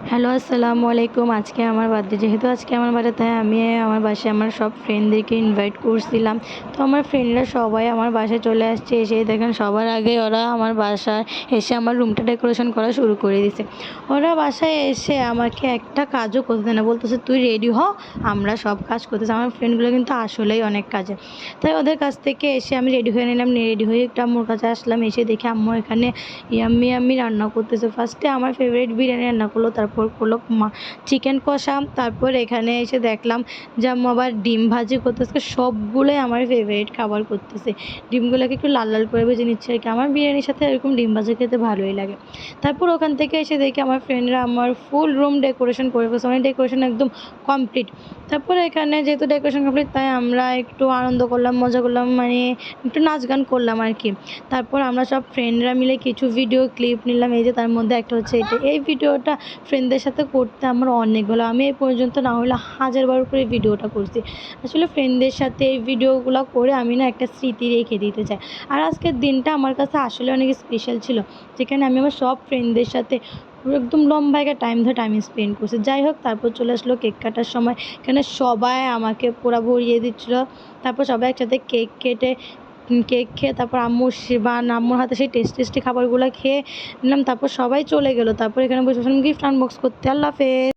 Hello, আসসালামু আলাইকুম। আজকে আমার বার্থডে, যেহেতু আজকে আমার বার্থডে, তাই আমি আমার বাসায় আমার সব ফ্রেন্ডদেরকে ইনভাইট করছিলাম। তো আমার ফ্রেন্ডরা সবাই আমার বাসায় চলে আসছে। এসেই দেখেন সবার আগে ওরা আমার বাসায় এসে আমার রুমটা ডেকোরেশন করা শুরু করে দিছে। ওরা বাসায় এসে আমাকে একটা কাজও করতে দেয় না, বলতেছে তুই রেডি হ, আমরা সব কাজ করতেছি। আমার ফ্রেন্ডগুলো কিন্তু আসলেই অনেক কাজে। তাই ওদের কাছ থেকে এসে আমি রেডি হয়ে নিলাম। রেডি হয়ে একটু আম্মুর কাছে আসলাম। এসে দেখি আম্মু এখানে ইয়াম্মি ইয়াম্মি রান্না করতেছে। ফার্স্টে আমার ফেভারিট বিরিয়ানি রান্না করলো, তারপর করলো চিকেন কষা। তারপর এখানে এসে দেখলাম যে আম্মু আবার ডিম ভাজি করতেছে। সবগুলোই আমার ফেভারিট খাবার করতেছে। ডিমগুলোকে একটু লাল লাল করে ভেজে নিচ্ছে আর কি। আমার বিরিয়ানির সাথে এরকম ডিম ভাজি খেতে ভালোই লাগে। তারপর ওখান থেকে এসে দেখি আমার ফ্রেন্ডরা আমার ফুল রুম ডেকোরেশন করে ফেলছে, মানে ডেকোরেশন একদম কমপ্লিট। তারপরে এখানে যেহেতু ডেকোরেশন কমপ্লিট, তাই আমরা একটু আনন্দ করলাম, মজা করলাম, মানে একটু নাচ গান করলাম আর কি। তারপর আমরা সব ফ্রেন্ডরা মিলে কিছু ভিডিও ক্লিপ নিলাম। এই যে তার মধ্যে একটা হচ্ছে এটা। এই ভিডিওটা ফ্রেন্ডদের সাথে করতে আমার অনেক ভালো। আমি এই পর্যন্ত না হলে 1000 বার করে ভিডিওটা করছি। আসলে ফ্রেন্ডদের সাথে এই ভিডিওগুলো করে আমি না একটা স্মৃতি রেখে দিতে চাই। আর আজকের দিনটা আমার কাছে আসলে অনেক স্পেশাল ছিল, যেখানে আমি আমার সব ফ্রেন্ডদের সাথে পুরো একদম লম্বা একটা টাইম ধরে টাইম স্পেন্ড করছি। যাই হোক, তারপর চলে আসলো কেক কাটার সময়। এখানে সবাই আমাকে পুরো ভরিয়ে দিচ্ছিলো। তারপর সবাই একসাথে কেক কেটে কেক খেয়ে তারপর আম্মুর হাতে সেই টেস্টি খাবারগুলো খেয়ে নিলাম। তারপর সবাই চলে গেলো। তারপর এখানে বসে গিফট আনবক্স করতে। আল্লাহ হাফেজ।